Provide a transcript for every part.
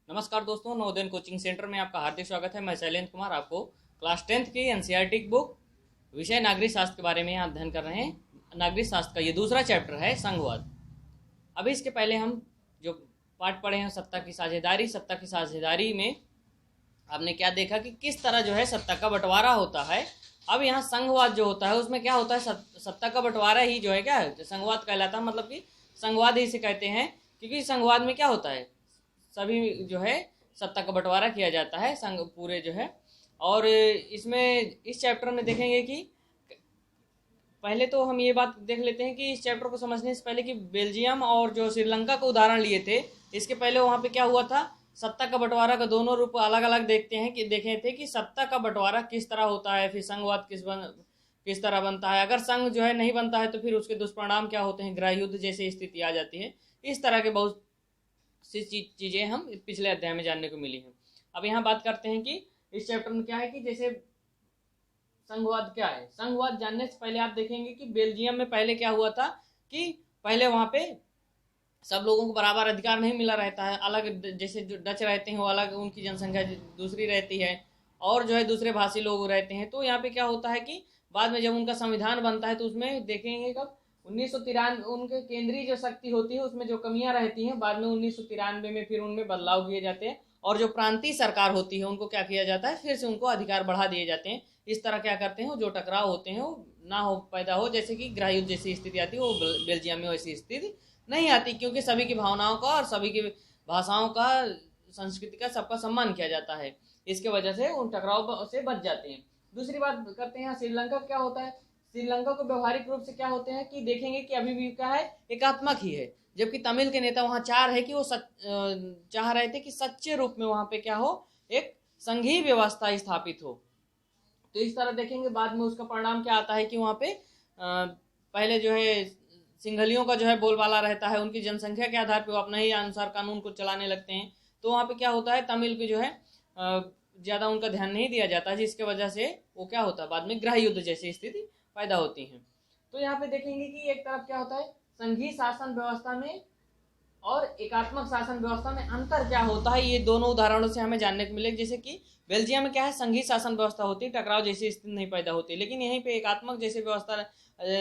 नमस्कार दोस्तों, Navodaya coaching centre में आपका हार्दिक स्वागत है। मैं शैलेंद्र कुमार आपको क्लास 10th की एनसीईआरटी की बुक विषय नागरिक शास्त्र के बारे में अध्ययन कर रहे हैं। नागरिक शास्त्र का ये दूसरा चैप्टर है संघवाद। अभी इसके पहले हम जो पाठ पढ़े हैं सत्ता की साझेदारी, सत्ता की साझेदारी में आपने क्या देखा कि किस तरह जो है सत्ता का बंटवारा होता है। अब यहाँ संघवाद जो होता है उसमें क्या होता है, सत्ता का बंटवारा ही जो है क्या है संघवाद कहलाता है। मतलब कि संघवाद ही इसे कहते हैं क्योंकि संघवाद में क्या होता है, सभी जो है सत्ता का बंटवारा किया जाता है संघ पूरे जो है। और इसमें इस चैप्टर में देखेंगे कि पहले तो हम ये बात देख लेते हैं कि इस चैप्टर को समझने से पहले कि बेल्जियम और जो श्रीलंका का उदाहरण लिए थे, इसके पहले वहाँ पे क्या हुआ था, सत्ता का बंटवारा का दोनों रूप अलग अलग देखते हैं कि देखे थे कि सत्ता का बंटवारा किस तरह होता है, फिर संघवाद किस तरह बनता है। अगर संघ जो है नहीं बनता है तो फिर उसके दुष्परिणाम क्या होते हैं, गृह युद्ध जैसी स्थिति आ जाती है। इस तरह के बहुत सी चीज़ें हम पिछले अध्याय में जानने को मिली हैं। अब यहाँ बात करते हैं कि इस चैप्टर में क्या है कि जैसे संघवाद क्या है। संघवाद जानने से पहले आप देखेंगे कि बेल्जियम में पहले क्या हुआ था कि पहले वहाँ पे सब लोगों को बराबर अधिकार नहीं मिला रहता है। अलग जैसे जो डच रहते हैं वो अलग, उनकी जनसंख्या दूसरी रहती है और जो है दूसरे भाषी लोग रहते हैं। तो यहाँ पे क्या होता है कि बाद में जब उनका संविधान बनता है तो उसमें देखेंगे कब 1993 उनके केंद्रीय जो शक्ति होती है उसमें जो कमियां रहती हैं, बाद में 1993 में फिर उनमें बदलाव किए जाते हैं और जो प्रांतीय सरकार होती है उनको क्या किया जाता है, फिर से उनको अधिकार बढ़ा दिए जाते हैं। इस तरह क्या करते हैं, जो टकराव होते हैं वो ना हो पैदा हो, जैसे कि गृह युद्ध जैसी स्थिति आती है वो बेल्जियम में वैसी स्थिति नहीं आती, क्योंकि सभी की भावनाओं का और सभी की भाषाओं का, संस्कृति का, सबका सम्मान किया जाता है। इसके वजह से उन टकराव से बच जाते हैं। दूसरी बात करते हैं श्रीलंका क्या होता है। श्रीलंका को व्यवहारिक रूप से क्या होते हैं कि देखेंगे कि अभी भी क्या है, एकात्मक ही है। जबकि तमिल के नेता वहाँ चाह रहे कि वो चाह रहे थे कि सच्चे रूप में वहाँ पे क्या हो, एक संघीय व्यवस्था स्थापित हो। तो इस तरह देखेंगे बाद में उसका परिणाम क्या आता है कि वहाँ पे पहले जो है सिंघलियों का जो है बोलबाला रहता है, उनकी जनसंख्या के आधार पर वो अपने ही अनुसार कानून को चलाने लगते हैं। तो वहाँ पे क्या होता है, तमिल की जो है ज़्यादा उनका ध्यान नहीं दिया जाता, जिसके वजह से वो क्या होता है, बाद में गृह युद्ध जैसी स्थिति पैदा होती हैं। तो यहाँ पे देखेंगे कि एक तरफ क्या होता है, संघीय शासन व्यवस्था में और एकात्मक शासन व्यवस्था में अंतर क्या होता है, ये दोनों उदाहरणों से हमें जानने को मिलेगा। जैसे कि बेल्जियम में क्या है, संघीय शासन व्यवस्था होती है, टकराव जैसी स्थिति नहीं पैदा होती, लेकिन यहीं पे एकात्मक जैसी व्यवस्था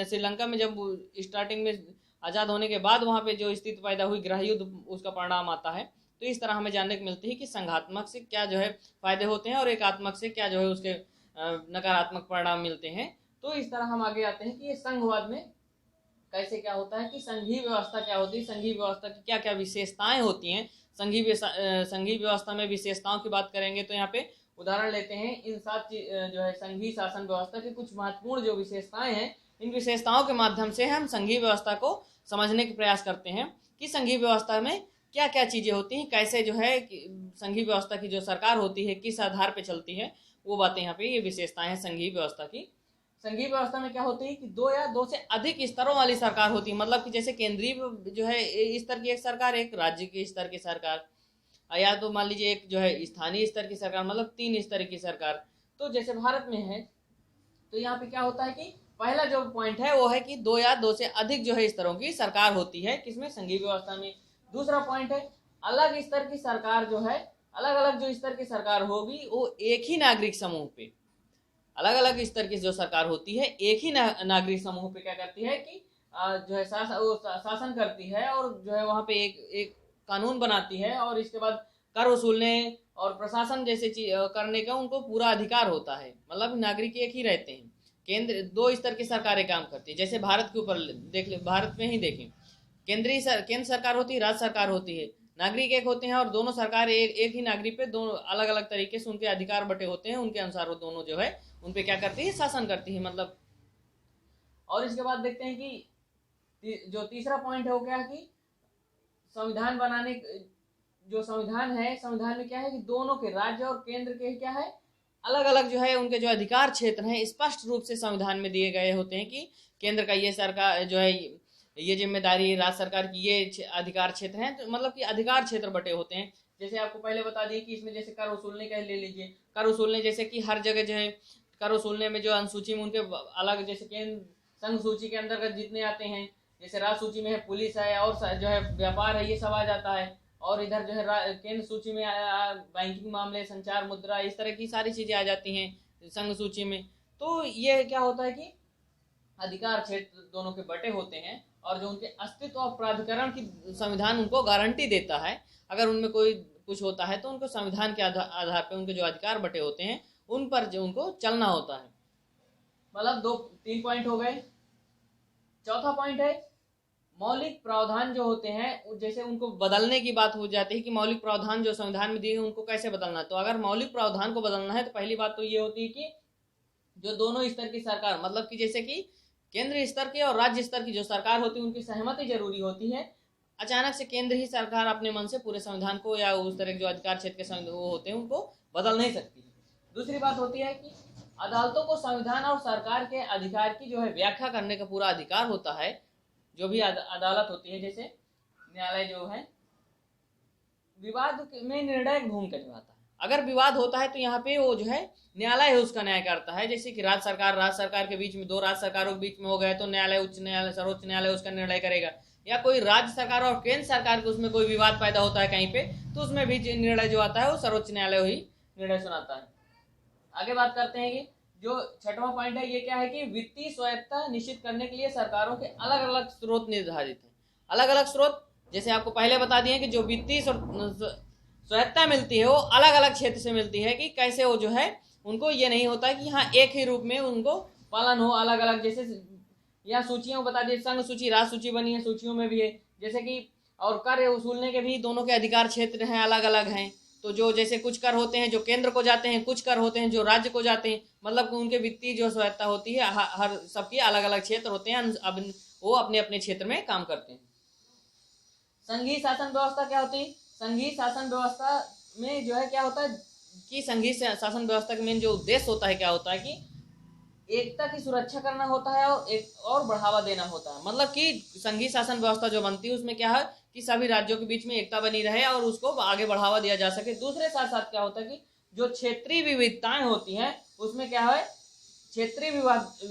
श्रीलंका में जब स्टार्टिंग में आज़ाद होने के बाद वहाँ पे जो स्थिति पैदा हुई, गृह युद्ध, उसका परिणाम आता है। तो इस तरह हमें जानने को मिलती है कि संघात्मक से क्या जो है फायदे होते हैं और एकात्मक से क्या जो है उसके नकारात्मक परिणाम मिलते हैं। तो इस तरह हम आगे आते हैं कि ये संघवाद में कैसे क्या होता है कि संघीय व्यवस्था क्या होती है, संघीय व्यवस्था की क्या क्या विशेषताएं होती हैं। संघीय व्यवस्था में विशेषताओं की बात करेंगे तो यहाँ पे उदाहरण लेते हैं इन 7 जो है संघीय शासन व्यवस्था की कुछ महत्वपूर्ण जो विशेषताएं हैं, इन विशेषताओं के माध्यम से हम संघीय व्यवस्था को समझने के प्रयास करते हैं कि संघीय व्यवस्था में क्या क्या चीज़ें होती हैं, कैसे जो है संघीय व्यवस्था की जो सरकार होती है किस आधार पर चलती है, वो बातें यहाँ पे ये विशेषताएं हैं संघीय व्यवस्था की। संघीय व्यवस्था में क्या होती है कि 2 या 2 से अधिक स्तरों वाली सरकार होती है। मतलब कि जैसे केंद्रीय जो है स्तर की एक सरकार, एक राज्य के स्तर की सरकार, या तो मान लीजिए एक जो है स्थानीय स्तर की सरकार, मतलब 3 स्तर की सरकार। तो जैसे भारत में है तो यहाँ पे क्या होता है कि पहला जो पॉइंट है वो है कि 2 या 2 से अधिक जो है स्तरों की सरकार होती है, किसमें, संघीय व्यवस्था में। दूसरा पॉइंट है अलग स्तर की सरकार जो है, अलग अलग जो स्तर की सरकार होगी वो एक ही नागरिक समूह पे, अलग अलग स्तर की जो सरकार होती है एक ही नागरिक समूह पे क्या करती है कि जो है शासन करती है और जो है वहाँ पे एक कानून बनाती है और इसके बाद कर वसूलने और प्रशासन जैसे करने का उनको पूरा अधिकार होता है। मतलब नागरिक एक ही रहते हैं, केंद्र 2 स्तर की सरकारें काम करती है। जैसे भारत के ऊपर देख ले, भारत में ही देखें, केंद्र सरकार होती है, राज्य सरकार होती है, नागरिक एक होते हैं और दोनों सरकार एक ही नागरिक पे दोनों अलग अलग तरीके से उनके अधिकार बटे होते हैं, उनके अनुसार वो दोनों जो है उन पे क्या करती है, शासन करती है। मतलब और इसके बाद देखते हैं कि जो तीसरा पॉइंट है वो क्या है कि संविधान बनाने, जो संविधान है, संविधान में क्या है कि दोनों के, राज्य और केंद्र के क्या है, अलग अलग जो है उनके जो अधिकार क्षेत्र हैं स्पष्ट रूप से संविधान में दिए गए होते हैं कि केंद्र का ये सरकार जो है ये जिम्मेदारी, राज्य सरकार की ये अधिकार क्षेत्र हैं। तो मतलब कि अधिकार क्षेत्र बटे होते हैं। जैसे आपको पहले बता दिए कि इसमें जैसे कर वसूलने का ले लीजिए, कर वसूलने जैसे कि हर जगह जो है कर वसूलने में जो अनुसूची में उनके अलग, जैसे केंद्र संघ सूची के अंतर्गत जितने आते हैं, जैसे राज्य सूची में है पुलिस है और जो है व्यापार है, ये सब आ जाता है। और इधर जो है केंद्र सूची में बैंकिंग मामले, संचार, मुद्रा, इस तरह की सारी चीजें आ जाती हैं संघ सूची में। तो ये क्या होता है कि अधिकार क्षेत्र दोनों के बटे होते हैं, और जो उनके अस्तित्व और प्राधिकरण की संविधान उनको गारंटी देता है। अगर उनमें कोई कुछ होता है तो उनको संविधान के आधार पर उनके जो अधिकार बटे होते हैं उन पर जो उनको चलना होता है। मतलब 3 पॉइंट हो गए। चौथा पॉइंट है मौलिक प्रावधान जो होते हैं, जैसे उनको बदलने की बात हो जाती है कि मौलिक प्रावधान जो संविधान में दिए हैं उनको कैसे बदलना है। तो अगर मौलिक प्रावधान को बदलना है तो पहली बात तो ये होती है कि जो दोनों स्तर की सरकार, मतलब कि जैसे कि केंद्रीय स्तर की और राज्य स्तर की जो सरकार होती है उनकी सहमति जरूरी होती है। अचानक से केंद्र ही सरकार अपने मन से पूरे संविधान को या उस तरह के जो अधिकार क्षेत्र के वो होते हैं उनको बदल नहीं सकती। दूसरी बात होती है कि अदालतों को संविधान और सरकार के अधिकार की जो है व्याख्या करने का पूरा अधिकार होता है। जो भी अदालत होती है, जैसे न्यायालय जो है, विवाद में निर्णायक भूमिका निभाता है। अगर विवाद होता है तो यहाँ पे वो जो है न्यायालय है उसका न्याय करता है। जैसे कि राज्य सरकार के बीच में, दो राज्य सरकारों के बीच में हो गए तो न्यायालय, उच्च न्यायालय, सर्वोच्च न्यायालय उसका निर्णय करेगा। या कोई राज्य सरकार और केंद्र सरकार के उसमें कोई विवाद पैदा होता है कहीं पे, तो उसमें भी निर्णय जो आता है वो सर्वोच्च न्यायालय ही निर्णय सुनाता है। आगे बात करते हैं कि जो छठवां पॉइंट है ये क्या है कि वित्तीय स्वायत्तता निश्चित करने के लिए सरकारों के अलग अलग स्रोत निर्धारित हैं। अलग अलग स्रोत, जैसे आपको पहले बता दिए कि जो वित्तीय स्वायत्तता मिलती है वो अलग अलग क्षेत्र से मिलती है, कि कैसे वो जो है उनको ये नहीं होता है कि हाँ एक ही रूप में उनको पालन हो, अलग अलग। जैसे यहाँ सूचियों बता दिए, संघ सूची, राज सूची बनी है, सूचियों में भी है। जैसे कि और कर वसूलने के भी दोनों के अधिकार क्षेत्र हैं, अलग अलग हैं। तो जो जैसे कुछ कर होते हैं जो केंद्र को जाते हैं, कुछ कर होते हैं जो राज्य को जाते हैं, मतलब उनके वित्तीय जो स्वायत्तता होती है हर सबकी अलग अलग क्षेत्र होते हैं। अब वो अपने अपने क्षेत्र में काम करते हैं। संघीय शासन व्यवस्था क्या होती है? संघीय शासन व्यवस्था में जो है क्या होता है कि संघीय शासन व्यवस्था का मेन जो उद्देश्य होता है क्या होता है कि एकता की सुरक्षा करना होता है और बढ़ावा देना होता है। मतलब कि संघीय शासन व्यवस्था जो बनती है उसमें क्या है कि सभी राज्यों के बीच में एकता बनी रहे और उसको आगे बढ़ावा दिया जा सके। दूसरे साथ साथ क्या होता है कि जो क्षेत्रीय विविधताएं होती हैं उसमें क्या है, क्षेत्रीय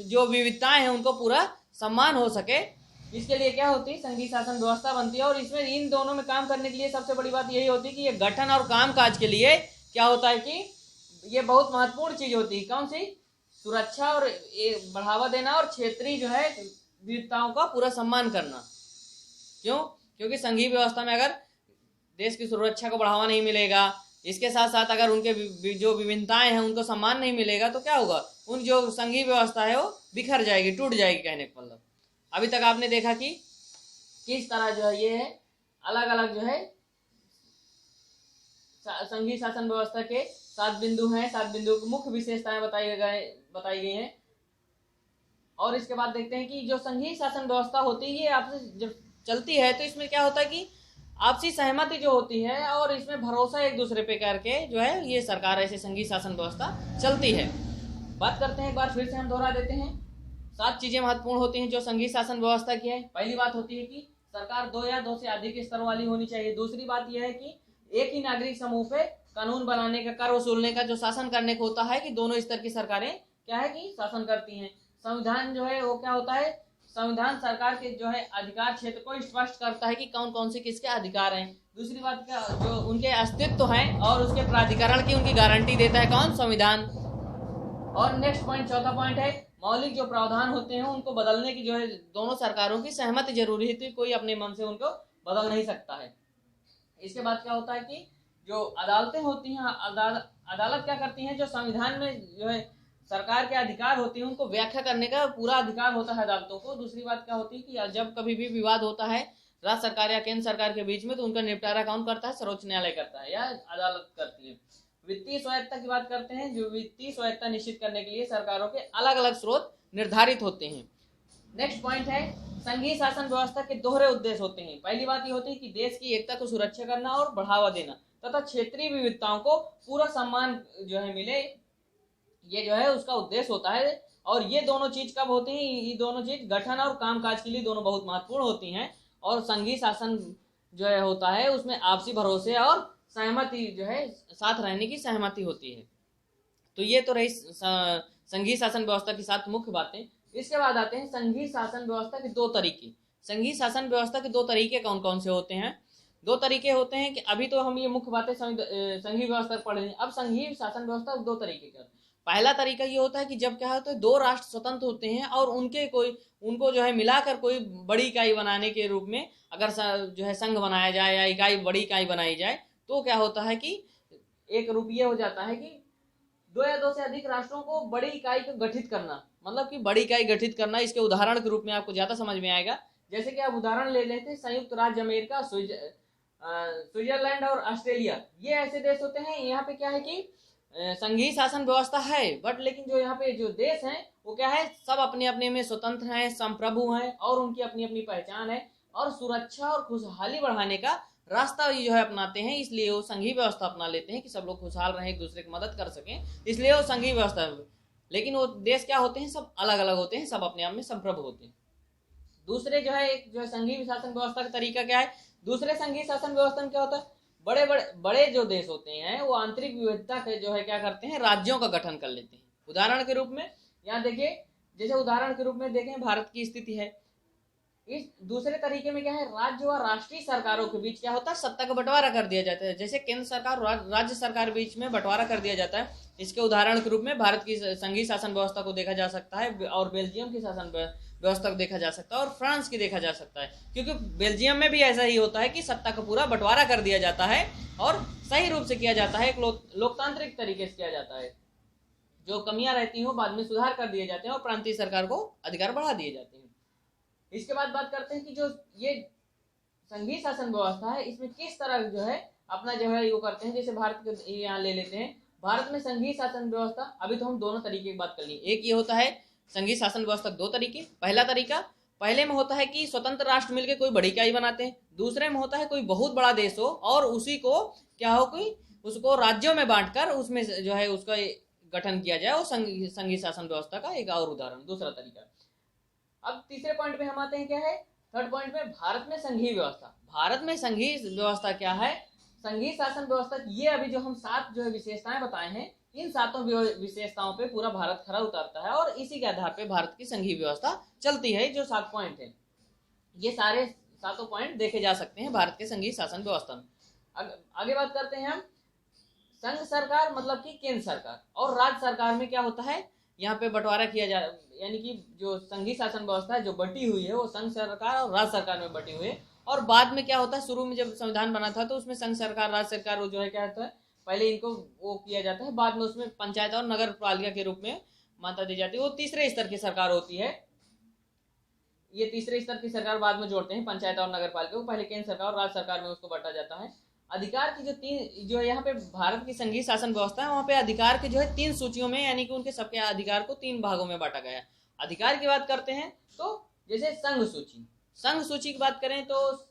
जो विविधताएं हैं उनको पूरा सम्मान हो सके, इसके लिए क्या होती है संघीय शासन व्यवस्था बनती है। और इसमें इन दोनों में काम करने के लिए सबसे बड़ी बात यही होती है कि ये गठन और कामकाज के लिए क्या होता है कि ये बहुत महत्वपूर्ण चीज होती है। कौन सी? सुरक्षा और बढ़ावा देना और क्षेत्रीय जो है विविधताओं का पूरा सम्मान करना। क्यों? क्योंकि संघीय व्यवस्था में अगर देश की सुरक्षा को बढ़ावा नहीं मिलेगा, इसके साथ साथ अगर उनके जो विभिन्नताएं हैं उनको सम्मान नहीं मिलेगा तो क्या होगा, उन जो संघीय व्यवस्था है वो बिखर जाएगी, टूट जाएगी। कहने का मतलब अभी तक आपने देखा कि किस तरह जो है ये है अलग अलग जो है संघीय शासन व्यवस्था के 7 बिंदु हैं। 7 बिंदु की मुख्य विशेषताएं बताई गई हैं। और इसके बाद देखते हैं कि जो संघीय शासन व्यवस्था होती है ये आपसे जब चलती है तो इसमें क्या होता है कि आपसी सहमति जो होती है और इसमें भरोसा एक दूसरे पे करके जो है ये सरकार ऐसे संघीय शासन व्यवस्था चलती है। बात करते हैं एक बार फिर से हम दोहरा देते हैं। 7 चीजें महत्वपूर्ण होती हैं जो संघीय शासन व्यवस्था की है। पहली बात होती है कि सरकार 2 या 2 से अधिक स्तर वाली होनी चाहिए। दूसरी बात यह है कि एक ही नागरिक समूह पे कानून बनाने का, कर वसूलने का, जो शासन करने को होता है कि दोनों स्तर की सरकारें क्या है कि शासन करती हैं। संविधान जो है वो क्या होता है, संविधान सरकार के जो है अधिकार क्षेत्र को स्पष्ट करता है कि कौन कौन से किसके अधिकार हैं। दूसरी बात क्या, जो उनके अस्तित्व हैं और उसके प्राधिकरण की उनकी गारंटी देता है कौन, संविधान। और नेक्स्ट पॉइंट, चौथा पॉइंट है मौलिक जो प्रावधान होते हैं उनको बदलने की जो है दोनों सरकारों की सहमति जरूरी है, तो कोई अपने मन से उनको बदल नहीं सकता है। इसके बाद क्या होता है कि जो अदालतें होती हैं, अदालत क्या करती हैं, जो संविधान में जो है सरकार के अधिकार होते हैं उनको व्याख्या करने का पूरा अधिकार होता है अदालतों को। दूसरी बात क्या होती है कि जब कभी भी विवाद होता है राज्य सरकार या केंद्र सरकार के बीच में तो उनका निपटारा कौन करता है, सर्वोच्च न्यायालय करता है या अदालत करती है। वित्तीय स्वायत्तता की बात करते हैं। जो वित्तीय स्वायत्तता निश्चित करने के लिए सरकारों के अलग अलग स्रोत निर्धारित होते हैं। नेक्स्ट पॉइंट है संघीय शासन व्यवस्था के दोहरे उद्देश्य होते हैं। पहली बात ये होती है कि देश की एकता को सुरक्षा करना और बढ़ावा देना तथा क्षेत्रीय विविधताओं को पूरा सम्मान जो है मिले, ये जो है उसका उद्देश्य होता है। और ये दोनों चीज कब होती हैं, ये दोनों चीज गठन और कामकाज के लिए दोनों बहुत महत्वपूर्ण होती हैं। और संघीय शासन जो है होता है उसमें आपसी भरोसे और सहमति जो है साथ रहने की सहमति होती है। तो ये तो रही संघीय शासन व्यवस्था की 7 मुख्य बातें। इसके बाद आते हैं संघीय शासन व्यवस्था के 2 तरीके। संघीय शासन व्यवस्था के 2 तरीके कौन कौन से होते हैं? दो तरीके होते हैं कि अभी तो हम ये मुख्य बातें संघीय व्यवस्था पढ़ रहे हैं। अब संघीय शासन व्यवस्था दो तरीके का, पहला तरीका ये होता है कि जब क्या होता है दो राष्ट्र स्वतंत्र होते हैं और उनको जो है मिलाकर कोई बड़ी इकाई बनाने के रूप में अगर जो है संघ बनाया जाए या बड़ी इकाई बनाई जाए, तो क्या होता है कि एक रूप ये हो जाता है कि दो या दो से अधिक राष्ट्रों को बड़ी इकाई को गठित करना, मतलब कि बड़ी इकाई गठित करना। इसके उदाहरण के रूप में आपको ज्यादा समझ में आएगा। जैसे कि आप उदाहरण ले लेते हैं संयुक्त राज्य अमेरिका, स्विट्जरलैंड और ऑस्ट्रेलिया। ये ऐसे देश होते हैं, यहाँ पे क्या है कि संघीय शासन व्यवस्था है, बट लेकिन जो यहाँ पे जो देश हैं वो क्या है, सब अपने अपने में स्वतंत्र हैं, संप्रभु हैं और उनकी अपनी अपनी पहचान है और सुरक्षा और खुशहाली बढ़ाने का रास्ता जो है अपनाते हैं। इसलिए वो संघीय व्यवस्था अपना लेते हैं कि सब लोग खुशहाल रहें, एक दूसरे की मदद कर सकें, इसलिए वो संघीय व्यवस्था। लेकिन वो देश क्या होते हैं, सब अलग अलग होते हैं, सब अपने आप में संप्रभु होते हैं। दूसरे जो है एक जो है संघीय शासन व्यवस्था का तरीका क्या है, दूसरे संघीय शासन व्यवस्था में क्या होता है, बड़े जो देश होते हैं वो आंतरिक विविधता के जो है क्या करते हैं, राज्यों का गठन कर लेते हैं। उदाहरण के रूप में यहाँ देखिए, जैसे उदाहरण के रूप में देखें भारत की स्थिति है। इस दूसरे तरीके में क्या है, राज्य और राष्ट्रीय सरकारों के बीच क्या होता है, सत्ता का बंटवारा कर दिया जाता है। जैसे केंद्र सरकार और राज्य सरकार बीच में बंटवारा कर दिया जाता है। इसके उदाहरण के रूप में भारत की संघीय शासन व्यवस्था को देखा जा सकता है और बेल्जियम की शासन व्यवस्था को देखा जा सकता है और फ्रांस की देखा जा सकता है, क्योंकि बेल्जियम में भी ऐसा ही होता है कि सत्ता का पूरा बंटवारा कर दिया जाता है और सही रूप से किया जाता है, एक लोकतांत्रिक तरीके से किया जाता है। जो कमियां रहती हैं बाद में सुधार कर दिए जाते हैं और प्रांतीय सरकार को अधिकार बढ़ा दिए जाते हैं। इसके बाद बात करते हैं कि जो ये संघीय शासन व्यवस्था है इसमें किस तरह जो है अपना जो है वो करते हैं। जैसे भारत के यहाँ ले लेते हैं, भारत में संघीय शासन व्यवस्था, अभी तो हम दोनों तरीके की बात कर ली। एक ये होता है संघीय शासन व्यवस्था दो तरीके, पहला तरीका पहले में होता है कि स्वतंत्र राष्ट्र मिलकर कोई बड़ी इकाई बनाते हैं, दूसरे में होता है कोई बहुत बड़ा देश हो और उसी को क्या हो कोई उसको राज्यों में बांटकर उसमें जो है उसका गठन किया जाए, वो संघीय शासन व्यवस्था का एक और उदाहरण, दूसरा तरीका। अब तीसरे पॉइंट में हम आते हैं, क्या है थर्ड पॉइंट में, भारत में संघीय व्यवस्था। भारत में संघीय व्यवस्था क्या है, संघीय शासन व्यवस्था, ये अभी जो हम 7 जो है विशेषताएं बताए हैं, इन 7 विशेषताओं पे पूरा भारत खरा उतरता है और इसी के आधार पे भारत की संघीय व्यवस्था चलती है। जो 7 पॉइंट है, ये सारे 7 पॉइंट देखे जा सकते हैं भारत के संघीय शासन व्यवस्था में। आगे बात करते हैं हम, संघ सरकार मतलब कि केंद्र सरकार और राज्य सरकार में क्या होता है, यहाँ पे बंटवारा किया जा, यानी कि जो संघीय शासन व्यवस्था है जो बटी हुई है वो संघ सरकार और राज्य सरकार में बटी हुई है। और बाद में क्या होता है, शुरू में जब संविधान बना था तो उसमें संघ सरकार राज्य सरकार वो जो है क्या होता है, पहले इनको वो किया जाता है, बाद में उसमें पंचायत और नगर पालिका के रूप में मान्यता दी जाती है। वो तीसरे स्तर की सरकार होती है, ये तीसरे स्तर की सरकार बाद में जोड़ते हैं पंचायत और नगर पालिका को, पहले केंद्र सरकार और राज्य सरकार में उसको बांटा जाता है। अधिकार की जो 3 जो यहाँ पे भारत की संघीय शासन व्यवस्था है, वहाँ पे अधिकार के जो है 3 सूचियों में, यानी कि उनके सबके अधिकार को 3 भागों में बांटा गया है। अधिकार की बात करते हैं तो जैसे संघ सूची की बात करें तो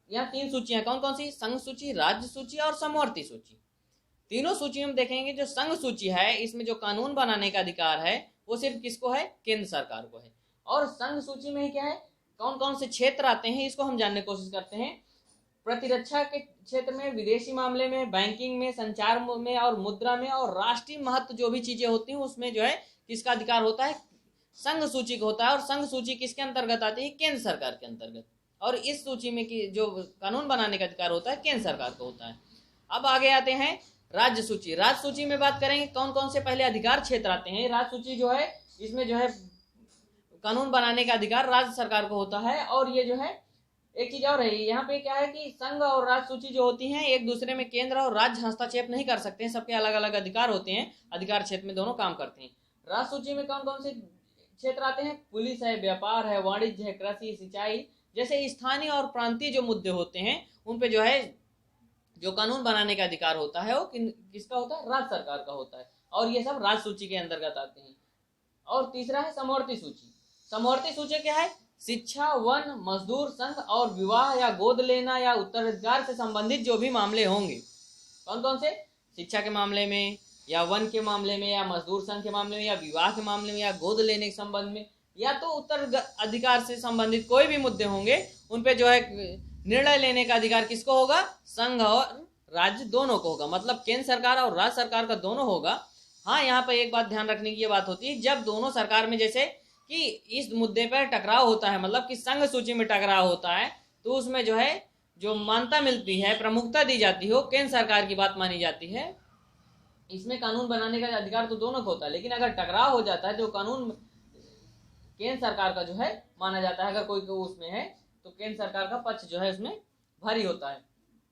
यहाँ 3 सूचियां, कौन कौन सी, संघ सूची, राज्य सूची और समवर्ती सूची। तीनों सूचियों में देखेंगे, जो संघ सूची है इसमें जो कानून बनाने का अधिकार है वो सिर्फ किसको है, केंद्र सरकार को है। और संघ सूची में क्या है, कौन कौन से क्षेत्र आते हैं इसको हम जानने की कोशिश करते हैं। प्रतिरक्षा के क्षेत्र में, विदेशी मामले में, बैंकिंग में, संचार में और मुद्रा में और राष्ट्रीय महत्व जो भी चीजें होती हैं उसमें जो है किसका अधिकार होता है, संघ सूची का होता है। और संघ सूची किसके अंतर्गत आती है, केंद्र सरकार के अंतर्गत। और इस सूची में की जो कानून बनाने का अधिकार होता है केंद्र सरकार को होता है। अब आगे आते हैं राज्य सूची। राज्य सूची में बात करेंगे कौन कौन से पहले अधिकार क्षेत्र आते हैं। राज्य सूची जो है इसमें जो है कानून बनाने का अधिकार राज्य सरकार को होता है। और ये जो है एक चीज और है, यहाँ पे क्या है कि संघ और राज्य सूची जो होती हैं एक दूसरे में केंद्र और राज्य हस्तक्षेप नहीं कर सकते हैं, सबके अलग अलग अधिकार होते हैं, अधिकार क्षेत्र में दोनों काम करते हैं। राज्य सूची में कौन कौन से क्षेत्र आते हैं, पुलिस है, व्यापार है, वाणिज्य है, कृषि, सिंचाई जैसे स्थानीय और प्रांतीय जो मुद्दे होते हैं उन पे जो है जो कानून बनाने का अधिकार होता है वो किसका होता है, राज्य सरकार का होता है। और ये सब राज्य सूची के अंतर्गत आते हैं। और तीसरा है समवर्ती सूची। समवर्ती सूची क्या है, शिक्षा, वन, मजदूर संघ और विवाह या गोद लेना या उत्तराधिकार से संबंधित जो भी मामले होंगे, कौन कौन से, शिक्षा के मामले में या वन के मामले में या मजदूर संघ के मामले में या विवाह के मामले में या गोद लेने के संबंध में या तो उत्तराधिकार से संबंधित कोई भी मुद्दे होंगे उन पे जो है निर्णय लेने का अधिकार किसको होगा, संघ और राज्य दोनों को होगा, मतलब केंद्र सरकार और राज्य सरकार का दोनों होगा। हाँ, यहाँ पर एक बात ध्यान रखने की ये बात होती है, जब दोनों सरकार में जैसे कि इस मुद्दे पर टकराव होता है, मतलब कि संघ सूची में टकराव होता है, तो उसमें जो है जो मान्यता मिलती है, प्रमुखता दी जाती हो, केंद्र सरकार की बात मानी जाती है। इसमें कानून बनाने का अधिकार तो दोनों को होता है, लेकिन अगर टकराव हो जाता है तो कानून केंद्र सरकार का जो है माना जाता है। अगर कोई उसमें है तो केंद्र सरकार का पक्ष जो है उसमें भारी होता है।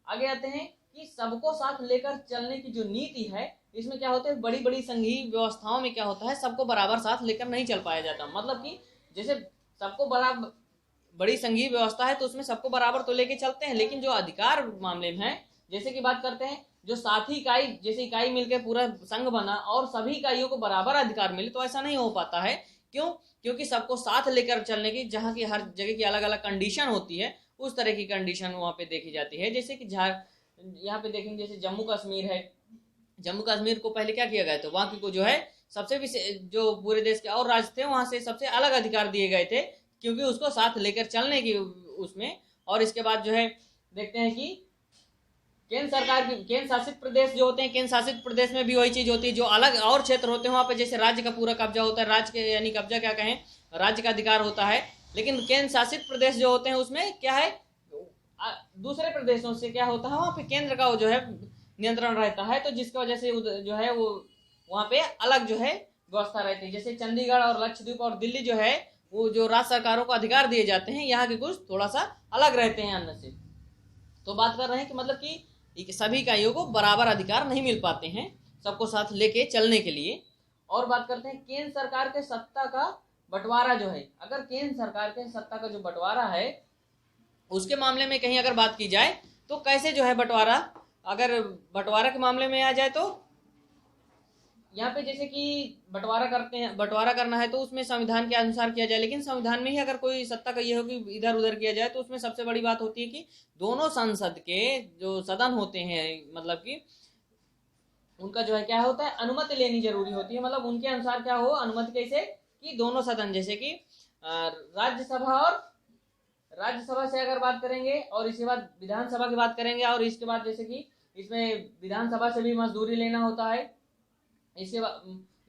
आगे आते हैं कि सबको साथ लेकर चलने की जो नीति है, इसमें क्या होता है, बड़ी बड़ी संघीय व्यवस्थाओं में क्या होता है, सबको बराबर साथ लेकर नहीं चल पाया जाता। मतलब कि जैसे सबको बड़ी संघीय व्यवस्था है तो उसमें सबको बराबर तो लेके चलते हैं, लेकिन जो अधिकार मामले में है, जैसे कि बात करते हैं जो साथी इकाई, जैसे इकाई मिलकर पूरा संघ बना और सभी इकाइयों को बराबर अधिकार मिले, तो ऐसा नहीं हो पाता है। क्यों? क्योंकि सबको साथ लेकर चलने की, जहाँ की हर जगह की अलग अलग कंडीशन होती है, उस तरह की कंडीशन वहाँ पे देखी जाती है। जैसे कि यहाँ पे देखेंगे, जैसे जम्मू कश्मीर है, जम्मू कश्मीर को पहले क्या किया गया था, वहाँ की को जो है सबसे जो पूरे देश के और राज्य थे वहाँ से सबसे अलग अधिकार दिए गए थे, क्योंकि उसको साथ लेकर चलने की उसमें। और इसके बाद जो है देखते हैं कि केंद्र सरकार की, केंद्र शासित प्रदेश जो होते हैं, केंद्र शासित प्रदेश में भी वही चीज होती है, जो अलग और क्षेत्र होते हैं वहाँ पे जैसे राज्य का पूरा कब्जा होता है, राज्य के यानी कब्जा क्या कहें, राज्य का अधिकार होता है। लेकिन केंद्र शासित प्रदेश जो होते हैं उसमें क्या है, दूसरे प्रदेशों से क्या होता है, वहाँ पे केंद्र का जो है नियंत्रण रहता है, तो जिसकी वजह से जो है वो वहाँ पे अलग जो है व्यवस्था रहती है। जैसे चंडीगढ़ और लक्षद्वीप और दिल्ली जो है वो जो राज्य सरकारों को अधिकार दिए जाते हैं, यहाँ के कुछ थोड़ा सा अलग रहते हैं अन्य से। तो बात कर रहे हैं कि मतलब कि सभी इकाइयों को बराबर अधिकार नहीं मिल पाते हैं सबको साथ लेके चलने के लिए। और बात करते हैं केंद्र सरकार के सत्ता का बंटवारा जो है, अगर केंद्र सरकार के सत्ता का जो बंटवारा है उसके मामले में कहीं अगर बात की जाए तो कैसे जो है बंटवारा, अगर बंटवारा के मामले में आ जाए तो यहाँ पे जैसे कि बंटवारा करते हैं, बंटवारा करना है तो उसमें संविधान के अनुसार किया जाए। लेकिन संविधान में ही अगर कोई सत्ता का ये हो कि इधर उधर किया जाए तो उसमें सबसे बड़ी बात होती है कि दोनों संसद के जो सदन होते हैं, मतलब कि उनका जो है क्या होता है, अनुमति लेनी जरूरी होती है। मतलब उनके अनुसार क्या हो, अनुमति कैसे कि दोनों सदन, जैसे कि राज्यसभा से अगर बात करेंगे और इसके बाद विधानसभा की बात करेंगे, और इसके बाद जैसे कि इसमें विधानसभा से भी मंजूरी लेना होता है। इसके बाद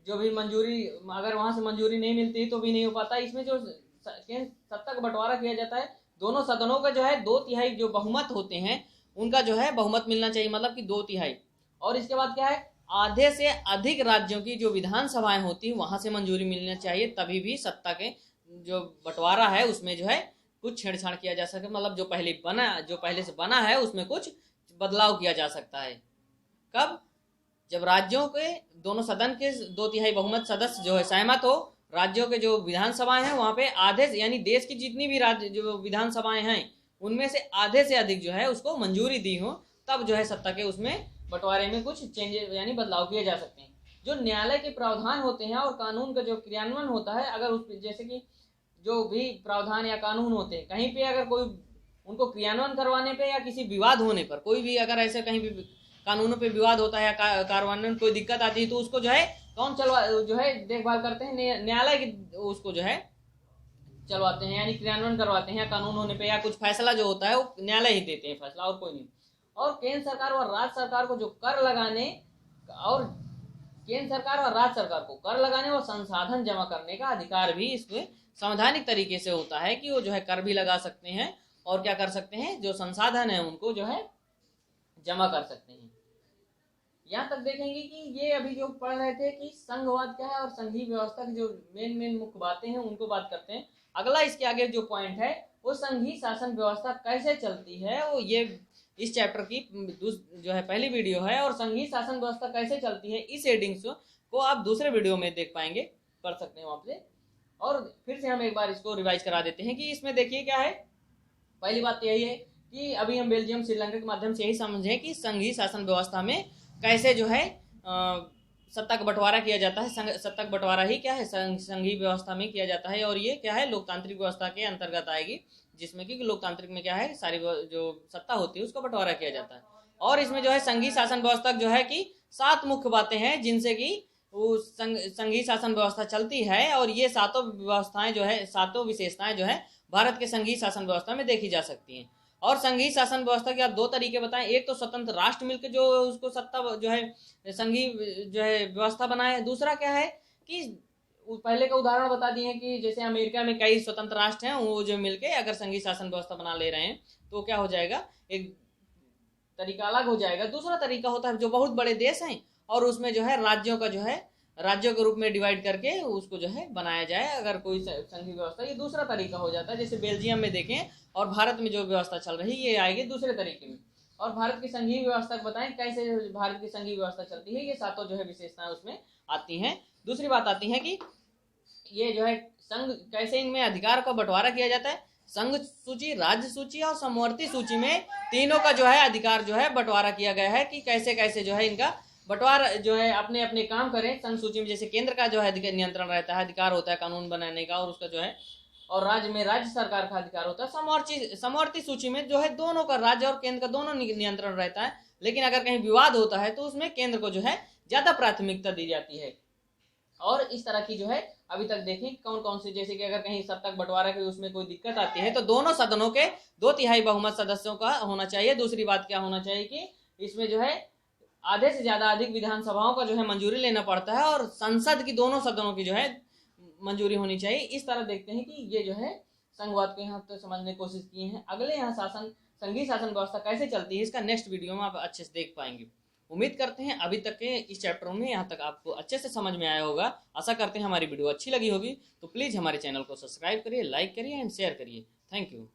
जो भी मंजूरी, अगर वहां से मंजूरी नहीं मिलती तो भी नहीं हो पाता। इसमें जो सत्ता का बंटवारा किया जाता है, दोनों सदनों का जो है 2/3 जो बहुमत होते हैं उनका जो है बहुमत मिलना चाहिए, मतलब कि 2/3। और इसके बाद क्या है, आधे से अधिक राज्यों की जो विधानसभाएं होती है वहां से मंजूरी मिलनी चाहिए, तभी भी सत्ता के जो बंटवारा है उसमें जो है कुछ छेड़छाड़ किया जा सके। मतलब जो पहले से बना है उसमें कुछ बदलाव किया जा सकता है। कब? जब राज्यों के दोनों सदन के 2/3 बहुमत सदस्य जो है सहमत हो, राज्यों के जो विधानसभाएं हैं वहां पे आधे, यानी देश की जितनी भी राज्य जो विधानसभाएं हैं उनमें से आधे से अधिक जो है उसको मंजूरी दी हो, तब जो है सत्ता के उसमें बंटवारे में कुछ चेंजेस यानी बदलाव किए जा सकते हैं। जो न्यायालय के प्रावधान होते हैं और कानून का जो क्रियान्वयन होता है, अगर उस जैसे कि जो भी प्रावधान या कानून होते हैं कहीं पे अगर कोई उनको क्रियान्वयन करवाने पे या किसी विवाद होने पर, कोई भी अगर ऐसे कहीं भी कानूनों पे विवाद होता है या कार्यान्वयन में कोई दिक्कत आती है तो उसको जो है कौन जो है देखभाल करते हैं, न्यायालय की उसको जो है चलवाते हैं, यानी क्रियान्वयन करवाते हैं। या कानून होने पे या कुछ फैसला जो होता है वो न्यायालय ही देते हैं फैसला, और कोई नहीं। और केंद्र सरकार और राज्य सरकार को जो कर लगाने और केंद्र सरकार और राज्य सरकार को कर लगाने और संसाधन जमा करने का अधिकार भी इसमें संवैधानिक तरीके से होता है कि वो जो है कर भी लगा सकते हैं और क्या कर सकते हैं, जो संसाधन है उनको जो है जमा कर सकते हैं। यहाँ तक देखेंगे कि ये अभी जो पढ़ रहे थे कि संघवाद क्या है और संघीय व्यवस्था की जो मेन मुख्य बातें हैं उनको बात करते हैं। अगला इसके आगे जो पॉइंट है वो संघीय शासन व्यवस्था कैसे चलती है, वो ये इस चैप्टर की जो है पहली वीडियो है। और संघीय शासन व्यवस्था कैसे चलती है इस हेडिंग्स को आप दूसरे वीडियो में देख पाएंगे, पढ़ सकते हैं वहाँ से। और फिर से हम एक बार इसको रिवाइज करा देते हैं कि इसमें देखिए क्या है। पहली बात यही है कि अभी हम बेल्जियम श्रीलंका के माध्यम से यही समझें कि संघीय शासन व्यवस्था में कैसे जो है सत्ता का बंटवारा किया जाता है। सत्ता का बंटवारा ही क्या है, संघीय व्यवस्था में किया जाता है। और ये क्या है, लोकतांत्रिक व्यवस्था के अंतर्गत आएगी, जिसमें कि लोकतांत्रिक में क्या है, सारी जो सत्ता होती है उसका बंटवारा किया जाता है। और इसमें जो है संघीय शासन व्यवस्था जो है कि 7 मुख्य बातें हैं जिनसे कि वो संघीय शासन व्यवस्था चलती है। और ये 7 व्यवस्थाएं जो है, 7 विशेषताएं जो है भारत के संघीय शासन व्यवस्था में देखी जा सकती हैं। और संघीय शासन व्यवस्था के आप 2 तरीके बताएं, एक तो स्वतंत्र राष्ट्र मिलकर जो उसको सत्ता जो है संघीय जो है व्यवस्था बनाए, दूसरा क्या है कि पहले का उदाहरण बता दिए कि जैसे अमेरिका में कई स्वतंत्र राष्ट्र हैं, वो जो मिलके अगर संघीय शासन व्यवस्था बना ले रहे हैं तो क्या हो जाएगा, एक तरीका अलग हो जाएगा। दूसरा तरीका होता है जो बहुत बड़े देश हैं और उसमें जो है राज्यों का जो है राज्यों के रूप में डिवाइड करके उसको जो है बनाया जाए, अगर कोई संघीय व्यवस्था, ये दूसरा तरीका हो जाता है। जैसे बेल्जियम में देखें और भारत में जो व्यवस्था चल रही है ये आएगी दूसरे तरीके में। और भारत की संघीय व्यवस्था बताएं कैसे भारत की संघीय व्यवस्था चलती है, ये सातों जो है विशेषताएं उसमें आती हैं। दूसरी बात आती है कि ये जो है संघ कैसे इनमें अधिकार का बंटवारा किया जाता है। संघ सूची, राज्य सूची और समवर्ती सूची में तीनों का जो है अधिकार जो है बंटवारा किया गया है कि कैसे कैसे जो है इनका बंटवारा जो है अपने अपने काम करें। संघ सूची में जैसे केंद्र का जो है नियंत्रण रहता है, अधिकार होता है कानून बनाने का और उसका जो है, और राज्य में राज्य सरकार का अधिकार होता है। समवर्ती सूची में जो है दोनों का, राज्य और केंद्र का दोनों नियंत्रण रहता है, लेकिन अगर कहीं विवाद होता है तो उसमें केंद्र को जो है ज्यादा प्राथमिकता दी जाती है। और इस तरह की जो है अभी तक देखें कौन कौन सी, जैसे कि अगर कहीं सत्ता बंटवारा की उसमें कोई दिक्कत आती है तो दोनों सदनों के 2/3 बहुमत सदस्यों का होना चाहिए। दूसरी बात क्या होना चाहिए कि इसमें जो है आधे से ज्यादा अधिक विधानसभाओं का जो है मंजूरी लेना पड़ता है और संसद की दोनों सदनों की जो है मंजूरी होनी चाहिए। इस तरह देखते हैं कि ये जो है संघवाद को यहाँ तो समझने की कोशिश किए हैं। अगले यहाँ संघीय शासन व्यवस्था कैसे चलती है इसका नेक्स्ट वीडियो में आप अच्छे से देख पाएंगे। उम्मीद करते हैं अभी तक के इस चैप्टर में यहाँ तक आपको अच्छे से समझ में आया होगा। आशा करते हैं हमारी वीडियो अच्छी लगी होगी, तो प्लीज़ हमारे चैनल को सब्सक्राइब करिए, लाइक करिए एंड शेयर करिए। Thank you.